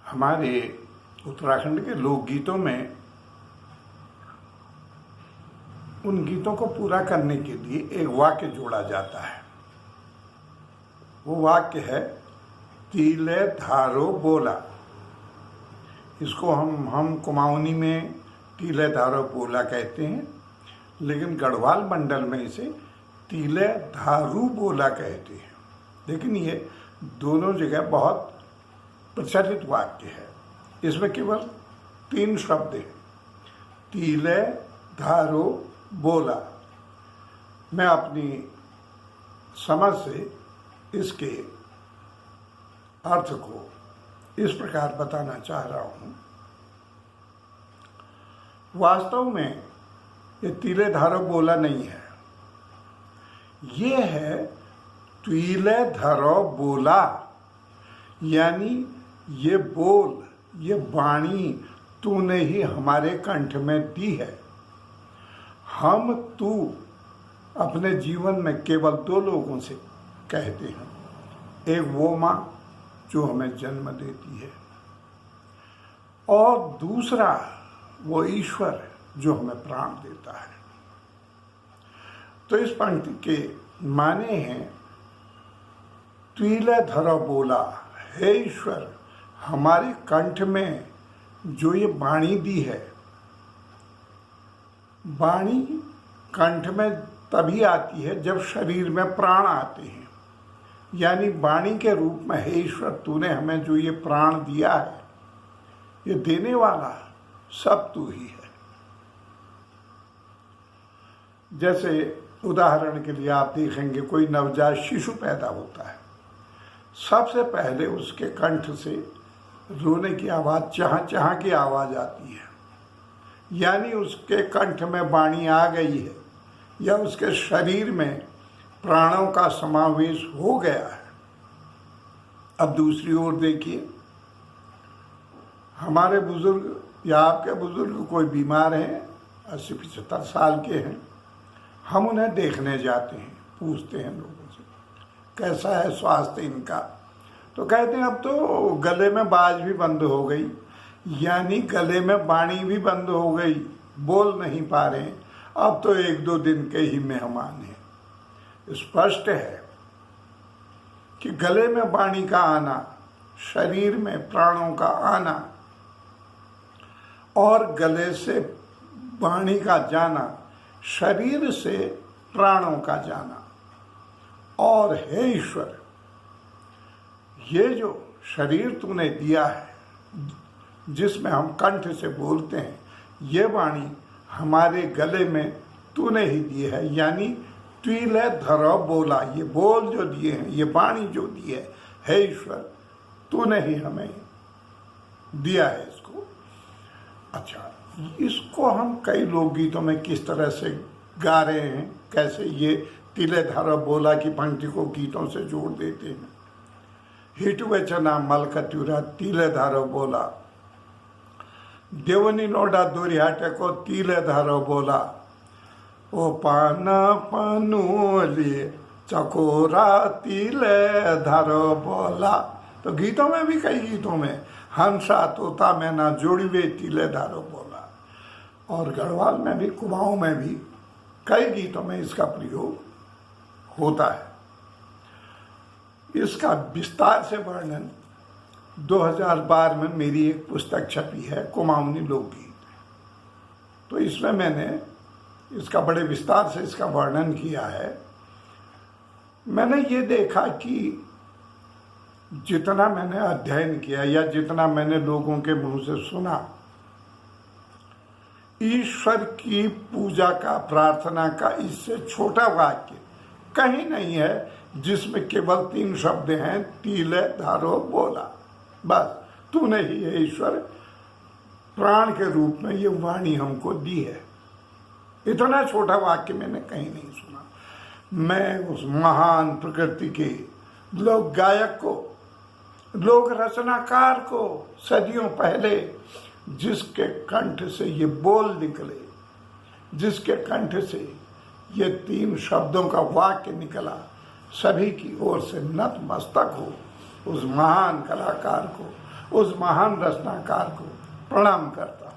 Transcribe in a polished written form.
हमारे उत्तराखंड के लोकगीतों में उन गीतों को पूरा करने के लिए एक वाक्य जोड़ा जाता है। वो वाक्य है तिले धारो बोला। इसको हम कुमाऊनी में तिले धारो बोला कहते हैं, लेकिन गढ़वाल मंडल में इसे तिले धारू बोला कहते हैं। लेकिन ये दोनों जगह बहुत प्रचलित वाक्य है। इसमें केवल 3 शब्द हैं, तिले धारो बोला। मैं अपनी समझ से इसके अर्थ को इस प्रकार बताना चाह रहा हूँ। वास्तव में ये तिले धारो बोला नहीं है, ये है तिले धरो बोला। यानी ये बोल, ये वाणी तूने ही हमारे कंठ में दी है। हम तू अपने जीवन में केवल 2 लोगों से कहते हैं, एक वो माँ जो हमें जन्म देती है, और दूसरा वो ईश्वर जो हमें प्राण देता है। तो इस पंक्ति के माने हैं तिले धरो बोला, हे ईश्वर हमारे कंठ में जो ये वाणी दी है। वाणी कंठ में तभी आती है जब शरीर में प्राण आते हैं। यानी वाणी के रूप में हे ईश्वर तूने हमें जो ये प्राण दिया है, ये देने वाला सब तू ही है। जैसे उदाहरण के लिए आप देखेंगे, कोई नवजात शिशु पैदा होता है, सबसे पहले उसके कंठ से रोने की आवाज़, चाह चाह की आवाज़ आती है। यानी उसके कंठ में वाणी आ गई है, या उसके शरीर में प्राणों का समावेश हो गया है। अब दूसरी ओर देखिए, हमारे बुजुर्ग या आपके बुजुर्ग कोई बीमार हैं, 80-75 साल के हैं, हम उन्हें देखने जाते हैं, पूछते हैं लोगों से कैसा है स्वास्थ्य इनका, तो कहते हैं अब तो गले में बाज भी बंद हो गई। यानी गले में वाणी भी बंद हो गई, बोल नहीं पा रहे हैं, अब तो 1-2 दिन के ही मेहमान हैं। स्पष्ट है कि गले में वाणी का आना, शरीर में प्राणों का आना और गले से वाणी का जाना, शरीर से प्राणों का जाना। और हे ईश्वर, ये जो शरीर तूने दिया है जिसमें हम कंठ से बोलते हैं, ये वाणी हमारे गले में तूने ही दी है। यानी तिले धरो बोला, ये बोल जो दिए हैं, ये वाणी जो दी है, हे ईश्वर तूने ही हमें दिया है इसको। अच्छा, इसको हम कई लोकगीतों में किस तरह से गा रहे हैं, कैसे ये तिले धरो बोला की पंक्ति को गीतों से जोड़ देते हैं। हिट वचना मलकत्युरा तिले धारो बोला, देवनी नोडा दोरिहाटे को तिले धारो बोला, ओ पाना पनूली चकोरा तिले धारो बोला। तो गीतों में भी, कई गीतों में हंसा तोता मैना जोड़िवे तिले धारो बोला। और गढ़वाल में भी, कुमाऊं में भी कई गीतों में इसका प्रयोग होता है। इसका विस्तार से वर्णन 2012 में मेरी एक पुस्तक छपी है, कुमाऊनी लोकगीत। तो इसमें मैंने इसका बड़े विस्तार से इसका वर्णन किया है। मैंने ये देखा कि जितना मैंने अध्ययन किया या जितना मैंने लोगों के मुंह से सुना, ईश्वर की पूजा का, प्रार्थना का इससे छोटा वाक्य कहीं नहीं है जिसमें केवल 3 शब्द हैं, तिले धारो बोला। बस तूने ही है ईश्वर प्राण के रूप में ये वाणी हमको दी है। इतना छोटा वाक्य मैंने कहीं नहीं सुना। मैं उस महान प्रकृति के लोक गायक को, लोक रचनाकार को, सदियों पहले जिसके कंठ से ये बोल निकले, जिसके कंठ से ये 3 शब्दों का वाक्य निकला, सभी की ओर से नतमस्तक हो उस महान कलाकार को उस महान रचनाकार को प्रणाम करता हूँ।